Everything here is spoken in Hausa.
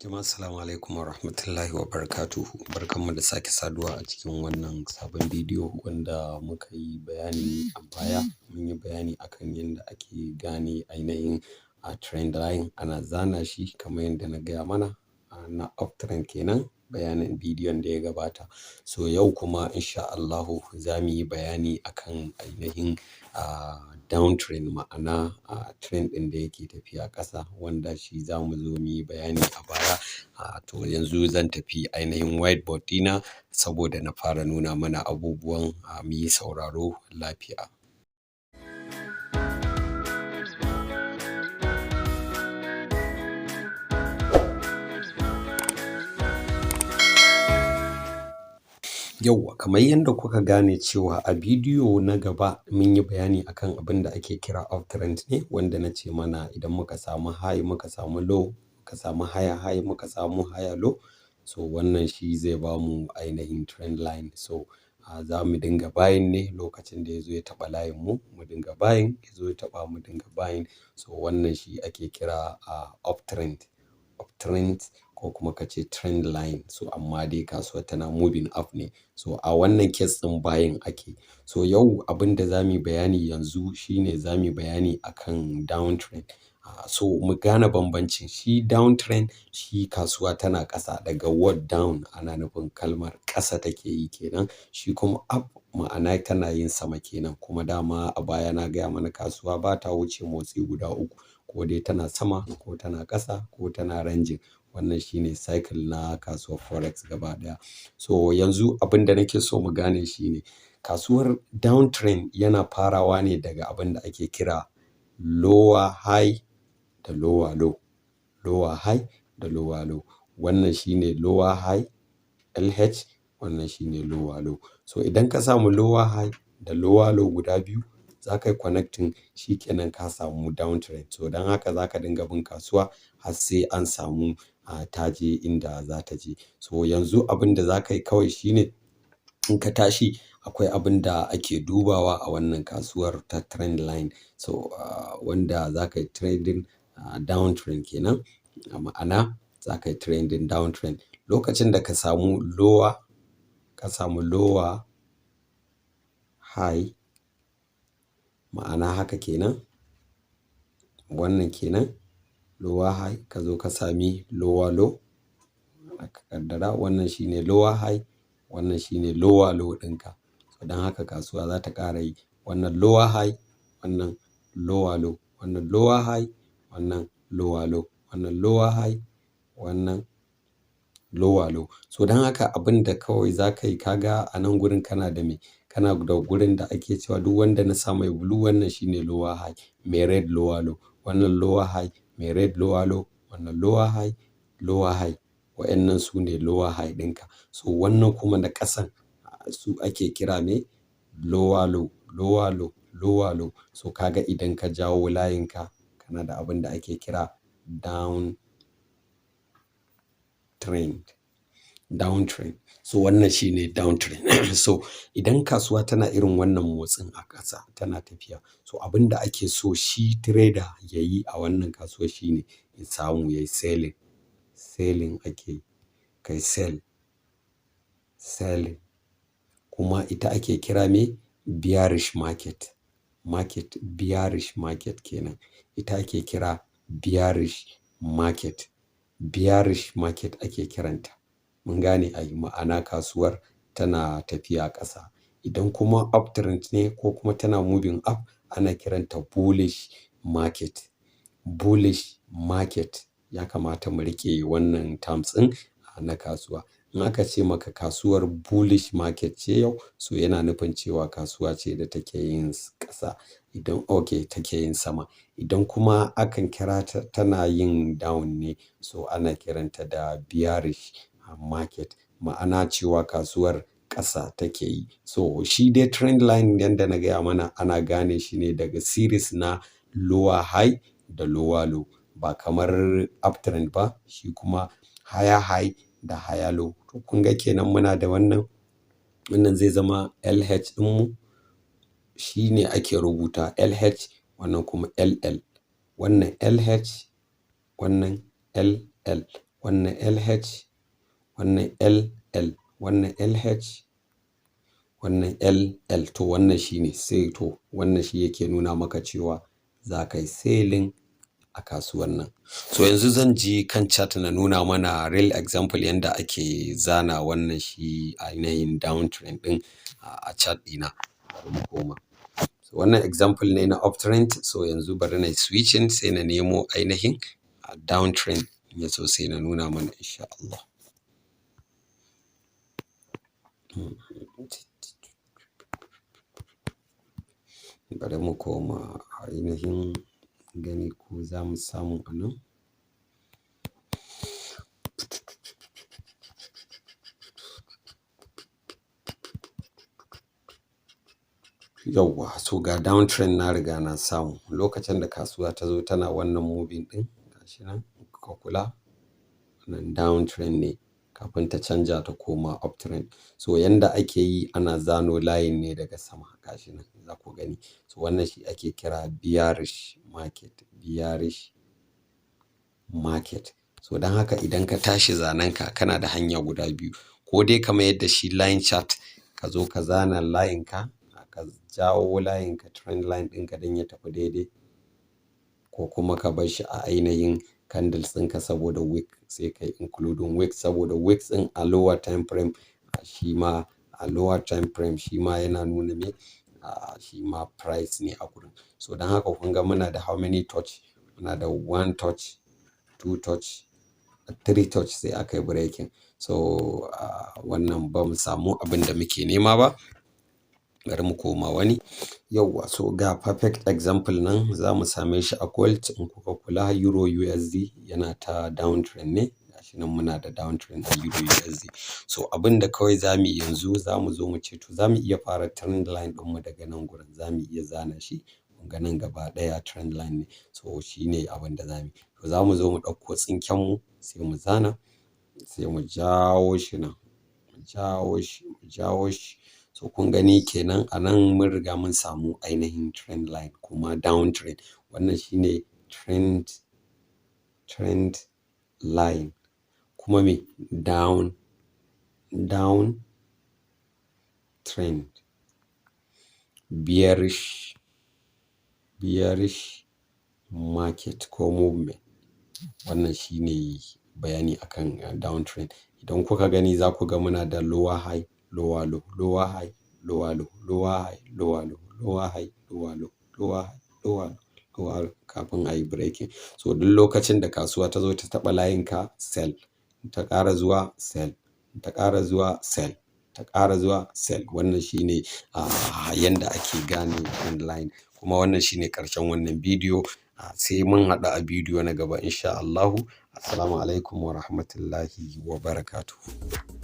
Jama'a assalamu alaikum wa rahmatullahi wa barakatuhu. Barkanmu da sake saduwa a cikin wannan sabon bidiyo wanda muka yi bayani a baya. Mun yi bayani akan yadda ake gane ainihin a trend line ana zana shi kamar yadda na gaya mana na uptrend kenan bayanin bidiyon da ya gabata. So yau kuma insha Allahu za mu yi bayani akan ainihin downtrend ma'ana trend ɗin da yake tafiya ƙasa wanda shi za mu zo mu yi bayani a baya. To yanzu zan tafi ainihin whiteboard ɗina saboda na fara nuna mana abubuwan mu yi sauraro lafiya. Yauwa kamar yadda kuka gane cewa a bidiyo na gaba mun yi bayani akan abin da ake kira uptrend ne wanda na ce mana idan muka samu high muka samu low muka samu high muka samu higher low, so wannan shi zai bamu ainihin trend line. So za mu dinga buying ne lokacin da ya zo ya taɓa layin mu dinga buying, ya zo ya taɓa mu dinga buying. So wannan shi ake kira uptrend ko kuma ka ce trend line. So amma dai kasuwa tana moving up ne. So a wannan case ɗin buying ake. So yau abin da za mu yi bayani yanzu shine za mu yi bayani akan downtrend. So mu gane bambancin shi downtrend, shi kasuwa tana ƙasa daga word down ana nufin kalmar ƙasa take yi kenan. Shi kuma up ma'ana tana yin sama kenan. Kuma dama a baya na gaya mana kasuwa ba ta wuce motsi guda uku, ko dai tana sama ko tana ƙasa ko tana ranging. Wannan shine cycle na kasuwar Forex gaba ɗaya. So yanzu abin da nake so mu gane shine kasuwar downtrend yana farawa ne daga abin da ake kira lower high da lower low. Lower high da lower low. Wannan shine lower high LH, wannan shine lower low. So idan ka samu lower high da lower low guda biyu za ka yi connecting, shi kenan ka samu downtrend. So don haka za ka dinga bin kasuwa har sai an samu ta je inda za ta je. So yanzu abin da za ka yi kawai shine in ka tashi akwai abin da ake dubawa a wannan kasuwar ta trend line. So wanda za ka yi trading downtrend kenan. Ma'ana za ka yi trading downtrend lokacin da ka samu lower high, ma'ana haka kenan. Wannan kenan lower high, ka zo ka sami lower low. Ka kaddara wannan shine lower high, wannan shine lower low ɗinka. So don haka kasuwa za ta ƙara yi wannan lower high, wannan lower low, wannan lower high, wannan lower low, wannan lower high, wannan lower low. So don haka abin da kawai za ka yi, ka ga a nan gurin kana da me? Kana da gurin da ake cewa duk wanda na sa mai blue wannan shine lower high, mai red lower low, wannan lower high, mai red lower low, wannan lower high, lower high. Wa'annan su ne lower high ɗinka. So wannan kuma na ƙasan su ake kira me? Lower low, lower low, lower low. So kaga idan ka jawo layinka kana da abin da ake kira downtrend. So wannan shine downtrend. So idan kasuwa tana irin wannan motsin a ƙasa tana tafiya, so abin da ake so shi trader ya yi a wannan kasuwa shine ya samu ya yi selling. Selling ake yi, kai selling. Kuma ita ake kira me? Bearish market. Bearish market kenan. Ita ake kira bearish market. Bearish market ake kiranta. Mun gane ai, ma'ana kasuwar tana tafiya ƙasa. Idan kuma uptrend ne ko kuma tana moving up ana kiranta bullish market. Bullish market. Ya kamata mu riƙe wannan terms ɗin na kasuwa. In aka ce maka kasuwar bullish market ce yau, so yana nufin cewa kasuwa ce da take yin ƙasa. Take yin sama. Idan kuma akan kira ta tana yin down ne, so ana kiranta da bearish market. Ma'ana cewa kasuwar ƙasa take yi. So shi dai trend line yanda na gaya mana ana gane shi ne daga series na lower high da lower low. Ba kamar uptrend ba, shi kuma higher high da higher low. To kun ga kenan muna da wannan zai zama LH ɗinmu. Shi ne ake rubuta LH, wannan kuma LL. Wannan LH, wannan LL. wannan LH, wannan LL, wannan LH, wannan LL. To wannan shine sai to wannan shi yake nuna maka cewa za ka yi selling a kasuwan nan. So yanzu zan je kan chart na nuna mana real example yanda ake zana wannan shi ainihin downtrend ɗin a chart ɗina. Bari mu koma. So wannan example ne na uptrend. So yanzu bari na switching sai na nemo ainihin downtrend. Ya so sai na nuna mana insha Allah. Bari mu koma ainihin gani ko za mu samu a nan. Yauwa, so ga downtrend na riga na samu. Lokacin da kasuwa ta zo tana wannan moving ɗin, gashi nan ka kula, wannan downtrend ne kafin ta canja ta koma uptrend. So yanda ake yi ana zano line ne daga sama, gashi nan za ku gani. So wannan shi ake kira bearish market, bearish market. So don haka idan ka tashi zanen ka, kana da hanya guda biyu. Ko dai kamar yadda shi line chart ka zo ka zana line ka, ka jawo line ka trend line ɗinka don ya tafi daidai. Ko kuma ka bar shi a ainihin candles ɗinka saboda wick, sai ka yi including wick saboda wicks ɗin a lower time frame shi ma a lower time frame shi ma yana nuna me shi ma price ne a gurin. So don haka kun ga muna da how many touch? Muna da 1 touch, 2 touch, 3 touch sai aka yi breaking. So wannan ba mu samu abin da muke nema ba. Bari mu koma wani. Yauwa, so ga perfect example nan za mu same shi a gold. In kuka kula Euro USD yana ta downtrend ne. Gashi nan muna da downtrend a Euro USD. So abin da kawai za mu yi yanzu za mu zo mu ce to za mu iya fara trend line ɗinmu daga nan gurin. Za mu iya zana shi. Kun ga nan gaba ɗaya trend line ne. So shi ne abin da za mu yi. To za mu zo mu ɗauko tsinken mu sai mu zana, sai mu jawo shi nan, mu jawo shi, mu jawo shi. So kun gani kenan a nan mun riga mun samu ainihin trend line kuma downtrend. Wannan shi ne trend line kuma me down trend, bearish market ko movement. Wannan shi ne bayani akan downtrend. Idan kuka gani za ku ga muna da lower high, lower low, lower high, lower low, lower high, lower low, lower high, lower low, lower high, lower low, lower low kafin a yi breaking. So duk lokacin da kasuwa ta zo ta taɓa layin ka sell, ta ƙara zuwa sell, ta ƙara zuwa sell, ta ƙara zuwa sell. Wannan shi ne yanda ake gane trend line. Kuma wannan shi ne ƙarshen wannan bidiyo. Sai mun haɗu a bidiyo na gaba insha Allahu. Assalamu alaikum wa rahmatullahi wa barakatuhu.